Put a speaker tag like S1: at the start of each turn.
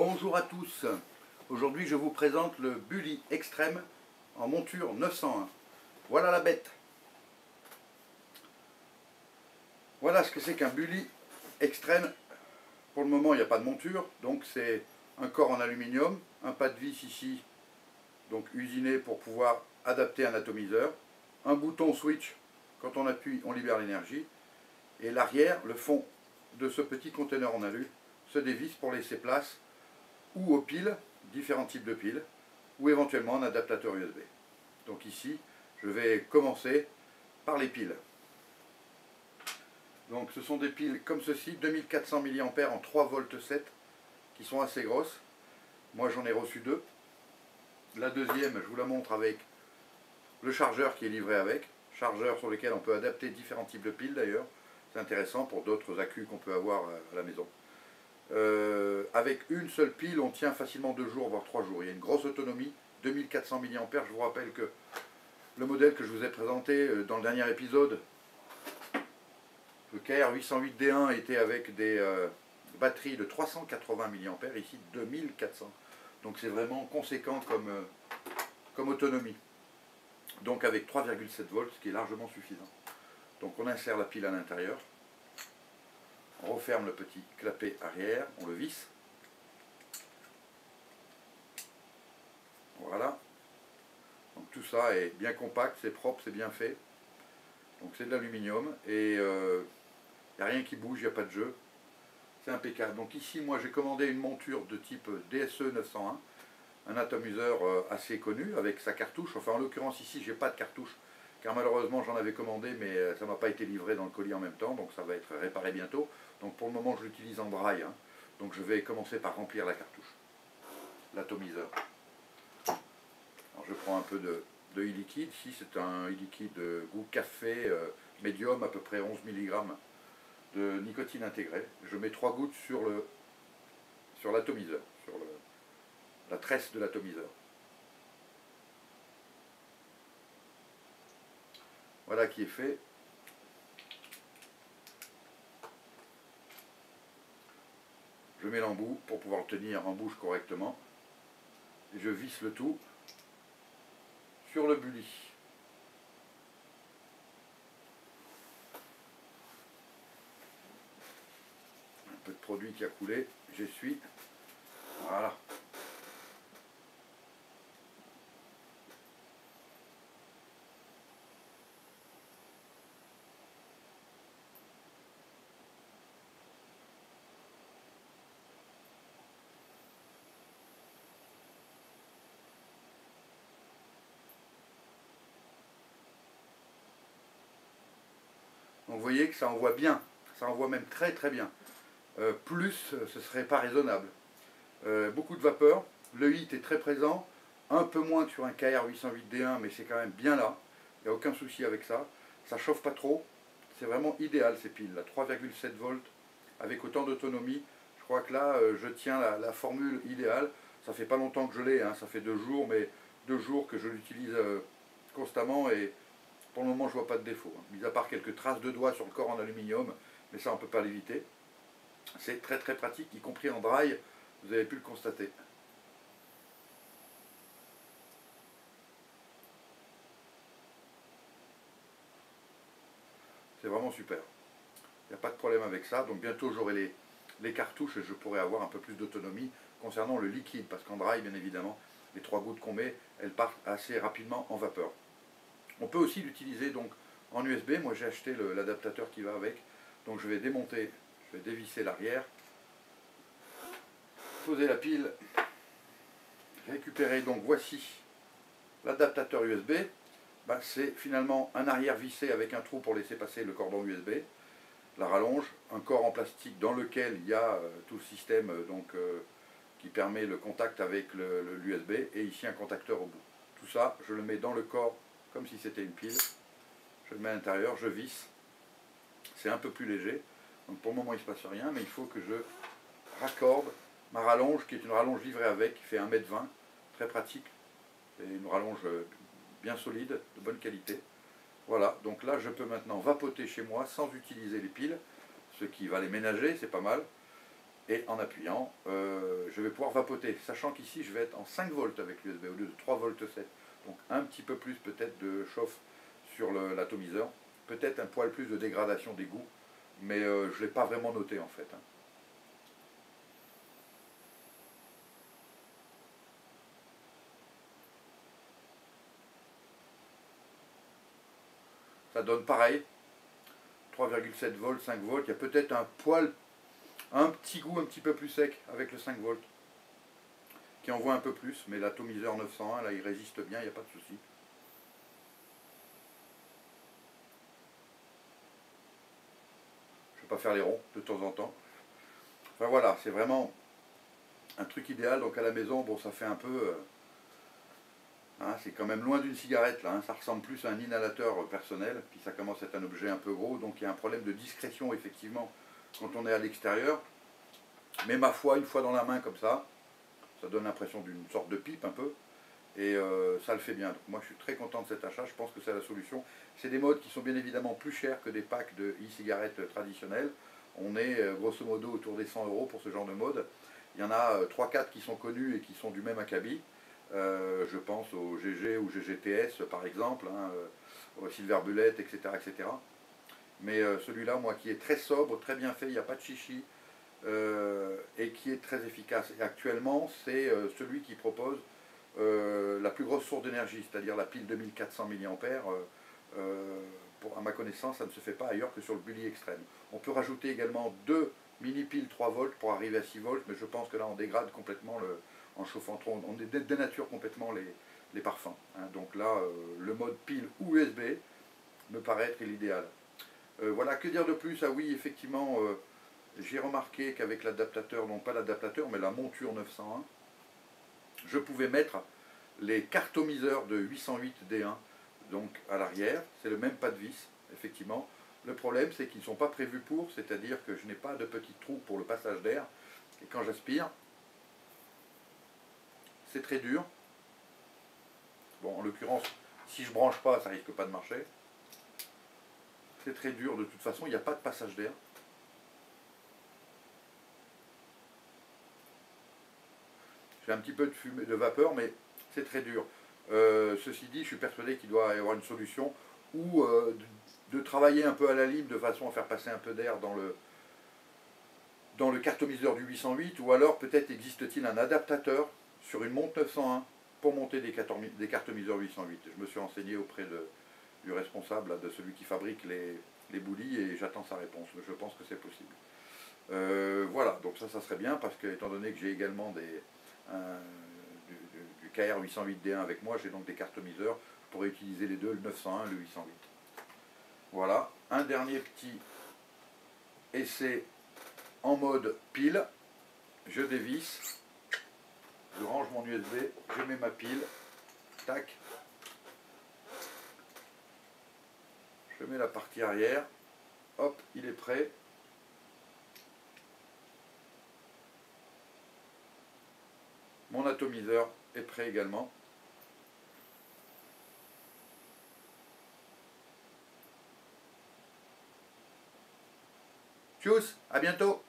S1: Bonjour à tous. Aujourd'hui je vous présente le Bully Extreme en monture 901. Voilà la bête. Voilà ce que c'est qu'un Bully Extreme. Pour le moment il n'y a pas de monture, donc c'est un corps en aluminium, un pas de vis ici, donc usiné pour pouvoir adapter un atomiseur, un bouton switch, quand on appuie on libère l'énergie, et l'arrière, le fond de ce petit conteneur en alu, se dévisse pour laisser place ou aux piles, différents types de piles, ou éventuellement un adaptateur USB. Donc ici, je vais commencer par les piles. Donc ce sont des piles comme ceci, 2400 mAh en 3 volts 7, qui sont assez grosses. Moi j'en ai reçu deux. La deuxième, je vous la montre avec le chargeur qui est livré avec, chargeur sur lequel on peut adapter différents types de piles d'ailleurs. C'est intéressant pour d'autres accus qu'on peut avoir à la maison. Avec une seule pile, on tient facilement 2 jours, voire 3 jours. Il y a une grosse autonomie, 2400 mAh. Je vous rappelle que le modèle que je vous ai présenté dans le dernier épisode, le KR808D1 était avec des batteries de 380 mAh, ici 2400. Donc c'est vraiment conséquent comme autonomie. Donc avec 3,7 volts, ce qui est largement suffisant. Donc on insère la pile à l'intérieur. On referme le petit clapet arrière, on le visse. Voilà. Donc tout ça est bien compact, c'est propre, c'est bien fait. Donc c'est de l'aluminium et il n'y a rien qui bouge, il n'y a pas de jeu. C'est impeccable. Donc ici, moi j'ai commandé une monture de type DSE 901, un atomiseur assez connu avec sa cartouche. Enfin en l'occurrence ici, j'ai pas de cartouche car malheureusement j'en avais commandé mais ça ne m'a pas été livré dans le colis en même temps, donc ça va être réparé bientôt. Donc pour le moment je l'utilise en braille, hein. Donc je vais commencer par remplir la cartouche, l'atomiseur. Alors je prends un peu de e-liquide, ici c'est un e-liquide goût café médium, à peu près 11 mg de nicotine intégrée. Je mets 3 gouttes sur l'atomiseur, sur la tresse de l'atomiseur. Voilà qui est fait. Je mets l'embout pour pouvoir le tenir en bouche correctement. Et je visse le tout sur le Bully. Un peu de produit qui a coulé, j'essuie. Voilà. Donc vous voyez que ça envoie bien, ça envoie même très très bien. Plus, ce ne serait pas raisonnable. Beaucoup de vapeur, le HIT est très présent, un peu moins que sur un KR808D1, mais c'est quand même bien là, il n'y a aucun souci avec ça. Ça ne chauffe pas trop, c'est vraiment idéal ces piles, là, 3,7 volts, avec autant d'autonomie. Je crois que là, je tiens la formule idéale. Ça fait pas longtemps que je l'ai, hein, ça fait 2 jours, mais 2 jours que je l'utilise constamment et pour le moment je vois pas de défaut, hein. Mis à part quelques traces de doigts sur le corps en aluminium, mais ça on ne peut pas l'éviter. C'est très très pratique, y compris en dry, vous avez pu le constater. C'est vraiment super. Il n'y a pas de problème avec ça, donc bientôt j'aurai les cartouches et je pourrai avoir un peu plus d'autonomie concernant le liquide, parce qu'en dry, bien évidemment, les 3 gouttes qu'on met, elles partent assez rapidement en vapeur. On peut aussi l'utiliser donc en USB. Moi j'ai acheté l'adaptateur qui va avec, donc je vais démonter, je vais dévisser l'arrière, poser la pile, récupérer. Donc voici l'adaptateur USB. Ben, c'est finalement un arrière vissé avec un trou pour laisser passer le cordon USB, la rallonge, un corps en plastique dans lequel il y a tout le système qui permet le contact avec l'USB, et ici un contacteur au bout. Tout ça, je le mets dans le corps comme si c'était une pile. Je le mets à l'intérieur, je visse. C'est un peu plus léger. Donc pour le moment il ne se passe rien, mais il faut que je raccorde ma rallonge, qui est une rallonge livrée avec, qui fait 1,20 m, très pratique. C'est une rallonge bien solide, de bonne qualité. Voilà, donc là je peux maintenant vapoter chez moi sans utiliser les piles, ce qui va les ménager, c'est pas mal. Et en appuyant, je vais pouvoir vapoter, sachant qu'ici je vais être en 5 volts avec l'USB au lieu de 3 volts 7. Donc un petit peu plus peut-être de chauffe sur l'atomiseur, peut-être un poil plus de dégradation d'égout, mais je ne l'ai pas vraiment noté en fait. Ça donne pareil, 3,7 volts, 5 volts, il y a peut-être un poil, un petit goût un petit peu plus sec avec le 5 volts, qui envoie un peu plus, mais l'atomiseur 901, là il résiste bien, il n'y a pas de souci. Je ne vais pas faire les ronds de temps en temps. Enfin voilà, c'est vraiment un truc idéal, donc à la maison, bon ça fait un peu... hein, c'est quand même loin d'une cigarette là, hein, ça ressemble plus à un inhalateur personnel, puis ça commence à être un objet un peu gros, donc il y a un problème de discrétion effectivement quand on est à l'extérieur. Mais ma foi, une fois dans la main comme ça donne l'impression d'une sorte de pipe un peu, et ça le fait bien. Donc moi je suis très content de cet achat, je pense que c'est la solution. C'est des modes qui sont bien évidemment plus chers que des packs de e-cigarettes traditionnelles. On est grosso modo autour des 100 € pour ce genre de mode. Il y en a 3-4 qui sont connus et qui sont du même acabit. Je pense au GG ou GGTS par exemple, hein, au Silver Bullet, etc. etc. Mais celui-là, moi, qui est très sobre, très bien fait, il n'y a pas de chichi, et qui est très efficace. Et actuellement, c'est celui qui propose la plus grosse source d'énergie, c'est-à-dire la pile 2400 mAh. À ma connaissance, ça ne se fait pas ailleurs que sur le Bully Extreme. On peut rajouter également deux mini-piles 3 volts pour arriver à 6 volts, mais je pense que là, on dégrade complètement, en chauffant trop, on dénature complètement les parfums. Hein. Donc là, le mode pile ou USB me paraît être l'idéal. Voilà, que dire de plus? Ah oui, effectivement, j'ai remarqué qu'avec l'adaptateur, non pas l'adaptateur, mais la monture 901, je pouvais mettre les cartomiseurs de 808 D1 donc à l'arrière. C'est le même pas de vis, effectivement. Le problème, c'est qu'ils ne sont pas prévus pour, c'est-à-dire que je n'ai pas de petits trous pour le passage d'air. Et quand j'aspire, c'est très dur. Bon, en l'occurrence, si je ne branche pas, ça risque pas de marcher. C'est très dur, de toute façon, il n'y a pas de passage d'air. J'ai un petit peu de fumée, de vapeur, mais c'est très dur. Ceci dit, je suis persuadé qu'il doit y avoir une solution ou de travailler un peu à la lime de façon à faire passer un peu d'air dans le cartomiseur du 808, ou alors peut-être existe-t-il un adaptateur sur une montre 901 pour monter des cartomiseurs 808. Je me suis renseigné auprès du responsable, de celui qui fabrique les boulis, et j'attends sa réponse. Je pense que c'est possible. Voilà, donc ça serait bien, parce que étant donné que j'ai également du KR 808D1 avec moi, j'ai donc des cartomiseurs, je pourrais utiliser les deux, le 901 et le 808. Voilà, un dernier petit essai en mode pile. Je dévisse, je range mon USB, je mets ma pile, tac, je mets la partie arrière, hop, il est prêt. Mon atomiseur est prêt également. Tchuss, à bientôt.